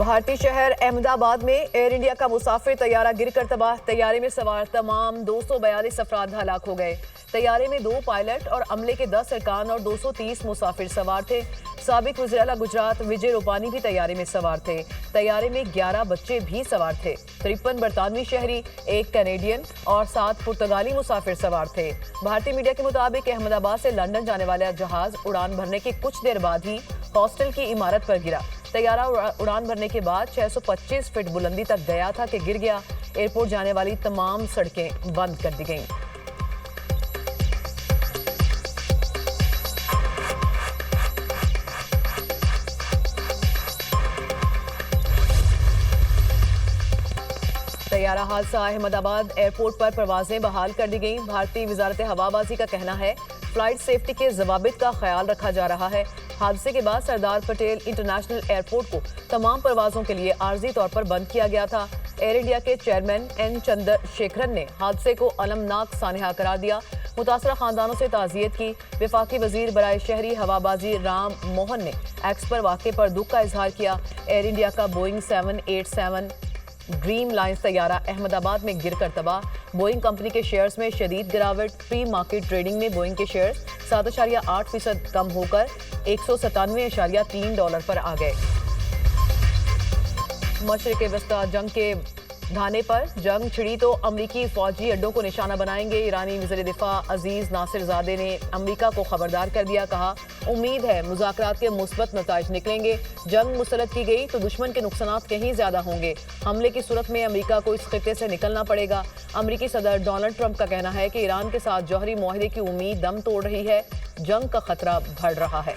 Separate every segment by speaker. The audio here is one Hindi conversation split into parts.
Speaker 1: भारतीय शहर अहमदाबाद में एयर इंडिया का मुसाफिर तैयारा गिरकर तबाह। तैयारे में सवार तमाम 242 अफराद हलाक हो गए। तैयारे में 2 पायलट और अमले के 10 अरकान और 230 मुसाफिर सवार थे। साबिक वज़ीर-ए-आला गुजरात विजय रूपानी भी तैयारे में सवार थे। तैयारे में 11 बच्चे भी सवार थे। 53 बरतानवी शहरी, 1 कैनेडियन और 7 पुर्तगाली मुसाफिर सवार थे। भारतीय मीडिया के मुताबिक अहमदाबाद से लंदन जाने वाला जहाज उड़ान भरने के कुछ देर बाद ही हॉस्टल की इमारत पर गिरा। तैयारा उड़ान भरने के बाद 625 फीट बुलंदी तक गया था कि गिर गया। एयरपोर्ट जाने वाली तमाम सड़कें बंद कर दी गईं। तैयारा हादसा अहमदाबाद एयरपोर्ट पर परवाजें बहाल कर दी गईं। भारतीय वजारत हवाबाजी का कहना है फ्लाइट सेफ्टी के ज़वाबित का ख्याल रखा जा रहा है। हादसे के बाद सरदार पटेल इंटरनेशनल एयरपोर्ट को तमाम परवाजों के लिए आर्जी तौर पर बंद किया गया था। एयर इंडिया के चेयरमैन एन चंद्रशेखरन ने हादसे को अलमनाक सानहा करार दिया। मुतासरा खानदानों से ताज़ियत की। वफाकी वजीर बराए शहरी हवाबाजी राम मोहन ने एक्स पर वाक़े पर दुख का इजहार किया। एयर इंडिया का बोइंग 787 ड्रीम लाइंस तैयारा अहमदाबाद में गिरकर तबाह। बोइंग कंपनी के शेयर्स में शदीद गिरावट। प्री मार्केट ट्रेडिंग में बोइंग के शेयर्स 7.8% कम होकर $197.3 पर आ गए। मशरिक़ वस्ता जंग के धाने पर जंग छिड़ी तो अमरीकी फौजी अड्डों को निशाना बनाएंगे। ईरानी वज़ीर दिफा अजीज नासिरजादे ने अमरीका को खबरदार कर दिया। कहा उम्मीद है मुज़ाकरात के मुस्बत नताइज निकलेंगे। जंग मुसलत की गई तो दुश्मन के नुकसानात कहीं ज्यादा होंगे। हमले की सूरत में अमरीका को इस खित्ते से निकलना पड़ेगा। अमरीकी सदर डोनाल्ड ट्रंप का कहना है कि ईरान के साथ जौहरी मुआहदे की उम्मीद दम तोड़ रही है। जंग का खतरा बढ़ रहा है।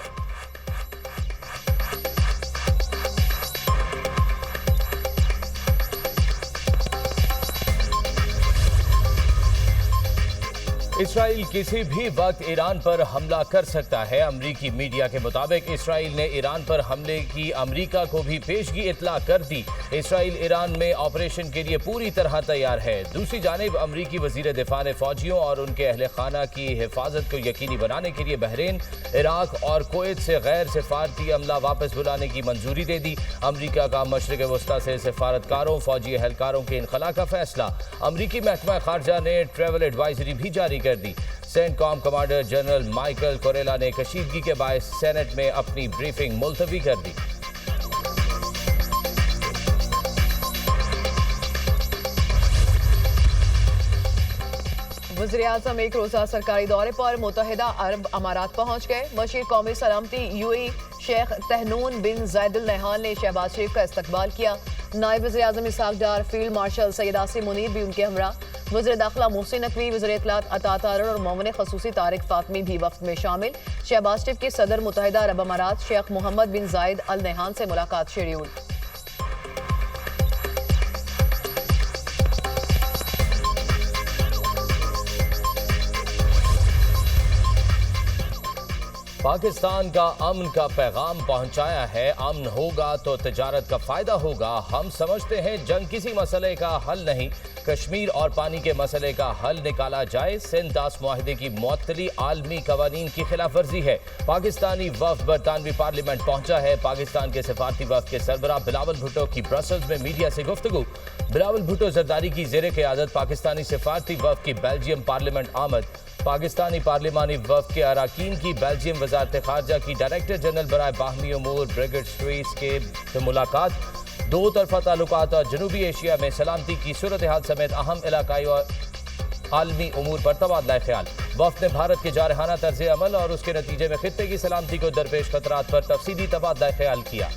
Speaker 2: इसराइल किसी भी वक्त ईरान पर हमला कर सकता है। अमरीकी मीडिया के मुताबिक इसराइल ने ईरान पर हमले की अमरीका को भी पेशगी इतला कर दी। इसराइल ईरान में ऑपरेशन के लिए पूरी तरह तैयार है। दूसरी जानिब अमरीकी वजीर दिफा ने फौजियों और उनके अहल खाना की हिफाजत को यकीनी बनाने के लिए बहरीन, इराक और कुवैत से गैर सिफारती अमला वापस बुलाने की मंजूरी दे दी। अमरीका का मशरिक़ वस्ता से सिफारतकारों, फौजी एहलकारों के इनखला का फैसला। अमरीकी महकमा खारजा ने ट्रैवल एडवाइजरी भी जारी कर दी। सेंटकॉम कमांडर जनरल माइकल कोरेला ने कशीदगी के बायस सेनेट में अपनी ब्रीफिंग मुलतवी कर दी।
Speaker 1: वज़ीर-ए-आज़म एक रोज़ा सरकारी दौरे पर मुत्तहिदा अरब अमारात पहुंच गए। वज़ीर कौमी सलामती यूएई शेख तहनून बिन ज़ायद अल नहयान ने शहबाज शरीफ का इस्तकबाल किया। नायब वज़ीर-ए-आज़म इसहाक डार, फील्ड मार्शल सैयद आसिम मुनीर भी उनके हमरा। वज़ीर दाखिला मोहसिन नकवी, वज़ीर इत्तलात अता तारड़ और मोमिन खसूसी तारिक फातमी भी वफ्द में शामिल। शहबाज शरीफ के सदर मुत्तहिदा अरब अमारात शेख मोहम्मद बिन ज़ायद अल नहयान से मुलाकात शेड्यूल।
Speaker 2: पाकिस्तान का अमन का पैगाम पहुंचाया है। अमन होगा तो तिजारत का फायदा होगा। हम समझते हैं जंग किसी मसले का हल नहीं, कश्मीर और पानी के मसले का हल निकाला जाए। सिंध दास मुआहदे की मुअत्तली आलमी कवानीन की खिलाफ वर्जी है। पाकिस्तानी वफ्द बरतानवी पार्लियामेंट पहुंचा है। पाकिस्तान के सफारती वफ्द के सरबराह बिलावल भुट्टो की ब्रसल्स में मीडिया से गुफ्तगू। बिलावल भुट्टो जरदारी की ज़ेरे क़यादत पाकिस्तानी सफारती वफ्द की बेल्जियम पार्लियामेंट आमद। पाकिस्तानी पार्लिमानी वफ्द के अराकीन की बेल्जियम वजारत खारजा की डायरेक्टर जनरल बराए बाहमी उमूर ब्रिगेड स्ट्रीस के मुलाकात। दो तरफा ताल्लुकात और जनूबी एशिया में सलामती की सूरत हाल समेत अहम इलाकाई और आलमी उमूर पर तबादला ख्याल। वफ्द ने भारत के जारहाना तर्ज अमल और उसके नतीजे में खित्ते की सलामती को दरपेश खतरात पर तफसीली तबादला ख्याल किया।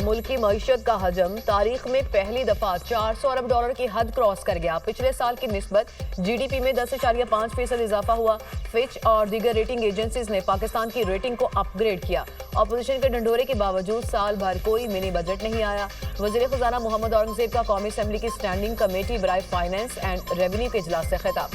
Speaker 1: मुल्क की मईशत का हजम तारीख में पहली दफा $400 अरब की हद क्रॉस कर गया। पिछले साल की निस्बत जीडीपी में 10.5% इजाफा हुआ। फिच और दीगर रेटिंग एजेंसीज ने पाकिस्तान की रेटिंग को अपग्रेड किया। अपोजिशन के ढंढोरे के बावजूद साल भर कोई मिनी बजट नहीं आया। वजीर खजाना मोहम्मद औरंगजेब का कौमी असम्बली की स्टैंडिंग कमेटी बराए फाइनेंस एंड रेवेन्यू के इजलास से खिताब।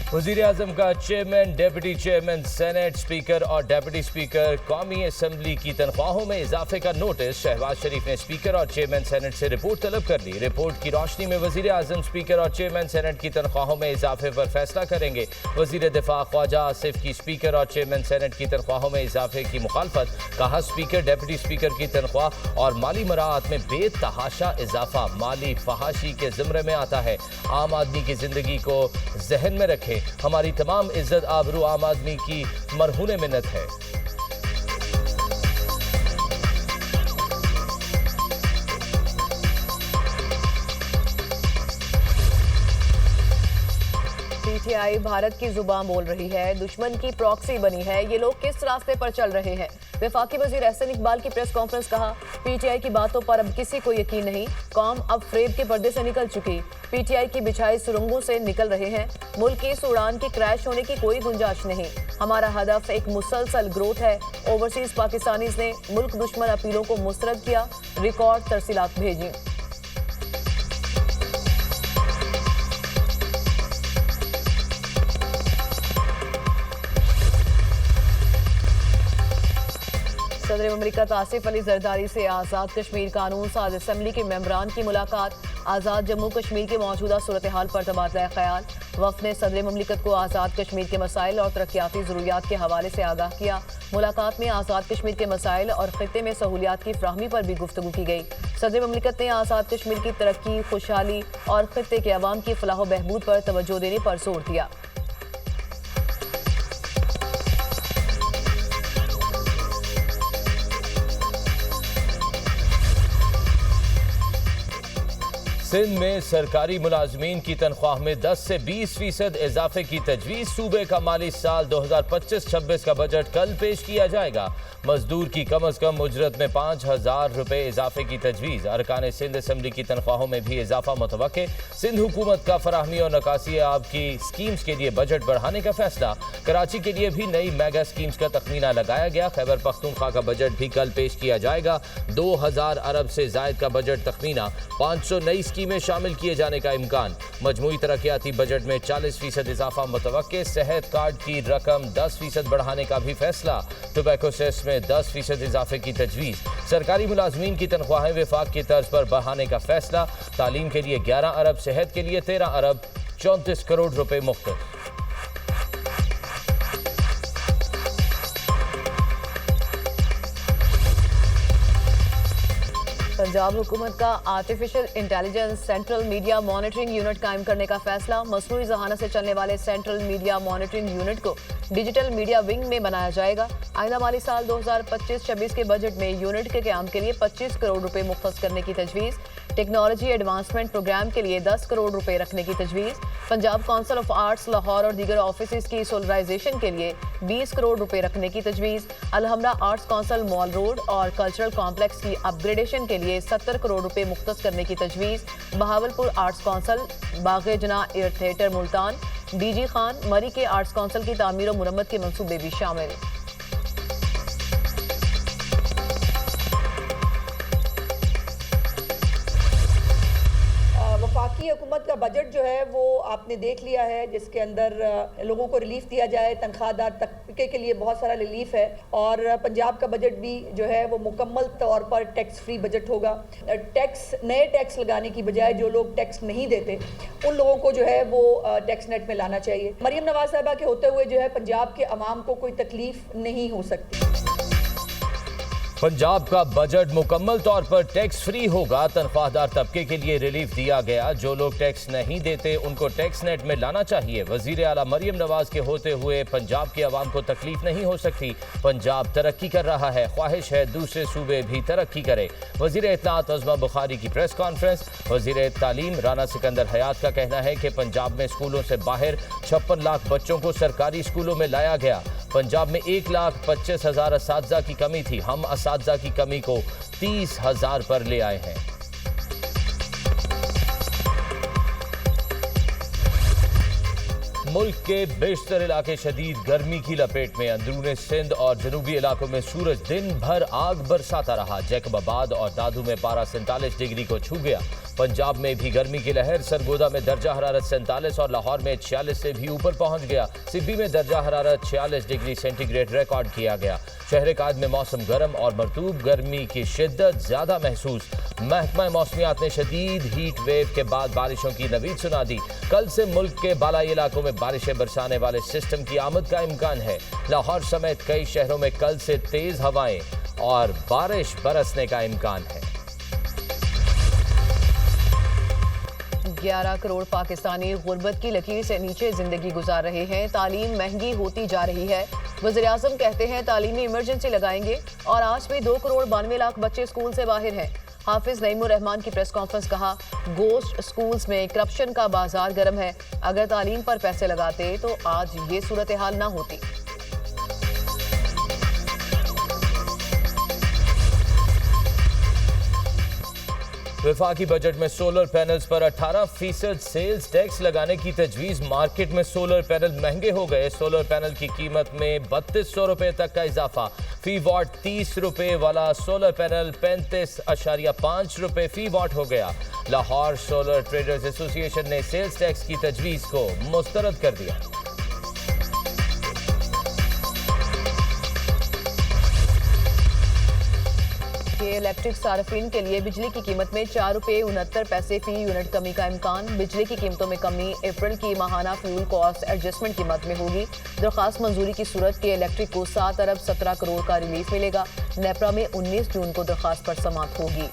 Speaker 2: वज़ीर आज़म का chairman, deputy chairman, senate speaker और डिप्टी स्पीकर कौमी असम्बली की तनख्वाहों में इजाफे का नोटिस। शहबाज शरीफ ने स्पीकर और चेयरमैन सेनेट से रिपोर्ट तलब कर ली। रिपोर्ट की रोशनी में वज़ीर आज़म स्पीकर और चेयरमैन सेनेट की तनख्वाहों में इजाफे पर फैसला करेंगे। वज़ीर दिफा ख्वाजा आसिफ की स्पीकर और चेयरमैन सेनेट की तनख्वाहों में इजाफे की मुखालफत। कहा, स्पीकर, डिप्टी स्पीकर की तनख्वाह और माली मराहत में बेतहाशा इजाफा माली फहाशी के ज़िम्रे में आता है। आम आदमी की जिंदगी को जहन में रखें। हमारी तमाम इज्जत आबरू आम आदमी की मरहूने मिन्नत है।
Speaker 1: पीटीआई भारत की जुबान बोल रही है, दुश्मन की प्रॉक्सी बनी है। ये लोग किस रास्ते पर चल रहे हैं? वफाकी वजीर एहसन इकबाल की प्रेस कॉन्फ्रेंस। कहा, पीटीआई की बातों पर अब किसी को यकीन नहीं। कौम अब फ्रेब के पर्दे से निकल चुकी। पीटीआई की बिछाई सुरंगों से निकल रहे हैं। मुल्क की इस उड़ान की क्रैश होने की कोई गुंजाइश नहीं। हमारा हदफ एक मुसलसल ग्रोथ है। ओवरसीज पाकिस्तानीज ने मुल्क दुश्मन अपीलों को मुस्तरद किया। रिकॉर्ड तरसीलात भेजी। सदर ममलिकत आसिफ अली जरदारी से आज़ाद कश्मीर कानून साज असम्बली के मेंबरान की मुलाकात। आज़ाद जम्मू कश्मीर की मौजूदा सूरत हाल पर तबादला ख्याल। वफ़द ने सदर ममलिकत को आज़ाद कश्मीर के मसाइल और तरक्याती ज़रूरियात के हवाले से आगाह किया। मुलाकात में आज़ाद कश्मीर के मसाइल और खित्ते में सहूलियात की फ्राहमी पर भी गुफ्तगू की गई। सदर ममलिकत ने आज़ाद कश्मीर की तरक्की, खुशहाली और खित्ते के अवाम की फलाह व बहबूद पर तवज्जो देने पर जोर दिया।
Speaker 2: सिंध में सरकारी मुलाजमीन की तनख्वाह में 10 से 20% इजाफे की तजवीज़। सूबे का माली साल 2025-26 का बजट कल पेश किया जाएगा। मजदूर की कम अज कम उजरत में 5,000 रुपए इजाफे की तजवीज़। अरकान सिंध असम्बली की तनख्वाहों में भी इजाफा मुतवक्के। सिंध हुकूमत का फराहमी और नकासी आब की स्कीम्स के लिए बजट बढ़ाने का फैसला। कराची के लिए भी नई मेगा स्कीम्स का तखमीना लगाया गया। खैबर पख्तूनख्वा का बजट भी कल पेश किया जाएगा। 2,000 अरब से जायद का बजट तखमीना। 500 नई स्कीमें शामिल किए जाने का इम्कान। मजमूई तरक्याती बजट में 40% इजाफा मुतवक्के। सेहत कार्ड की रकम 10% बढ़ाने का भी फैसला। टोबैको सेस में 10% इजाफे की तजवीज़। सरकारी मुलाजमीन की तनख्वाहें वफाक की तर्ज पर बढ़ाने का फैसला। तालीम के लिए 11 अरब, सेहत के लिए 13 अरब 34 करोड़ रुपए मुख्तस।
Speaker 1: पंजाब हुकूमत का artificial intelligence central media monitoring unit कायम करने का फैसला। मसनूई ज़हानत से चलने वाले सेंट्रल मीडिया मॉनिटरिंग यूनिट को डिजिटल मीडिया विंग में बनाया जाएगा। आइंदा माली साल 2025-26 के बजट में यूनिट के क़याम के लिए 25 करोड़ रुपए मुख्तस करने की तजवीज़। टेक्नोलॉजी एडवांसमेंट प्रोग्राम के लिए 10 करोड़ रुपए रखने की तजवीज़। Punjab council of arts Lahore और दीगर ऑफिस की सोलराइजेशन के लिए 20 करोड़ रुपए रखने की तजवीज़। Alhamra arts council mall road और कल्चरल कॉम्प्लेक्स की अपग्रेडेशन के लिए 70 करोड़ रुपए मुख्तस करने की तजवीज़। बहावलपुर आर्ट्स काउंसिल, बाग़े जना air theatre Multan, DG Khan, मरी के आर्ट्स काउंसिल की तामीर और मुरम्मत के मंसूबे भी शामिल।
Speaker 3: वफाकी हुकूमत का बजट जो है वो आपने देख लिया है, जिसके अंदर लोगों को रिलीफ दिया जाए। तनख्वाहदार तबके के लिए बहुत सारा रिलीफ है। और पंजाब का बजट भी जो है वो मुकम्मल तौर पर टैक्स फ्री बजट होगा। नए टैक्स लगाने की बजाय जो लोग टैक्स नहीं देते उन लोगों को जो है वो टैक्स नेट में लाना चाहिए। मरियम नवाज साहिबा के होते हुए जो है पंजाब के अवाम को कोई तकलीफ नहीं हो सकती।
Speaker 2: पंजाब का बजट मुकम्मल तौर पर टैक्स फ्री होगा। तनख्वाहदार तबके के लिए रिलीफ दिया गया। जो लोग टैक्स नहीं देते उनको टैक्स नेट में लाना चाहिए। वजीर आला मरियम नवाज के होते हुए पंजाब के अवाम को तकलीफ नहीं हो सकती। पंजाब तरक्की कर रहा है, ख्वाहिश है दूसरे सूबे भी तरक्की करे। वजीर इत्तलात अज़मा बुखारी की प्रेस कॉन्फ्रेंस। वजीर तालीम राना सिकंदर हयात का कहना है कि पंजाब में स्कूलों से बाहर 56 लाख बच्चों को सरकारी स्कूलों में लाया गया। पंजाब में 1,25,000 असातिज़ा की कमी थी। हम असातिज़ा की कमी को 30,000 पर ले आए हैं। मुल्क के बेशतर इलाके शदीद गर्मी की लपेट में। अंदरूनी सिंध और जनूबी इलाकों में सूरज दिन भर आग बरसाता रहा। जैकबाबाद और दादू में पारा 47 डिग्री को छू गया। पंजाब में भी गर्मी की लहर। सरगोदा में दर्जा हरारत 47 और लाहौर में 46 से भी ऊपर पहुंच गया। सिब्बी में दर्जा हरारत 46 डिग्री सेंटीग्रेड रिकॉर्ड किया गया। शहर काद में मौसम गर्म और मरतूब, गर्मी की शिद्दत ज्यादा महसूस। महकमा मौसमियात ने शदीद हीट वेव के बाद बारिशों की नवीद सुना दी। कल से मुल्क के बालाई इलाकों में बारिशें बरसाने वाले सिस्टम की आमद का इम्कान है। लाहौर समेत कई शहरों में कल से तेज हवाएं और बारिश बरसने का इम्कान है।
Speaker 1: 11 करोड़ पाकिस्तानी गुर्बत की लकीर से नीचे जिंदगी गुजार रहे हैं। तालीम महंगी होती जा रही है। वज़ीर-ए-आज़म कहते हैं तालीमी इमरजेंसी लगाएंगे और आज भी 2 करोड़ 92 लाख बच्चे स्कूल से बाहर हैं। हाफिज नईमुर रहमान की प्रेस कॉन्फ्रेंस, कहा गोश्त स्कूल्स में करप्शन का बाजार गर्म है। अगर तालीम पर पैसे लगाते तो आज ये सूरत हाल ना होती।
Speaker 2: वफाकी बजट में सोलर पैनल्स पर 18% सेल्स टैक्स लगाने की तजवीज़। मार्केट में सोलर पैनल महंगे हो गए। सोलर पैनल की कीमत में 3200 रुपए तक का इजाफा। फी वॉट 30 रुपए वाला सोलर पैनल 35.5 रुपए फी वॉट हो गया। लाहौर सोलर ट्रेडर्स एसोसिएशन ने सेल्स टैक्स की तजवीज़ को मुस्तरद कर दिया।
Speaker 1: इलेक्ट्रिक सार्फिन के लिए बिजली की कीमत में 4 रुपये 69 पैसे फी यूनिट कमी का इम्कान। बिजली की कीमतों में कमी अप्रैल की माहाना फ्यूल कॉस्ट एडजस्टमेंट कीमत में होगी। दरख्वास्त मंजूरी की सूरत के इलेक्ट्रिक को 7 अरब 17 करोड़ का रिलीफ मिलेगा। नेपरा में 19 जून को दरख्वास्त पर समाप्त होगी।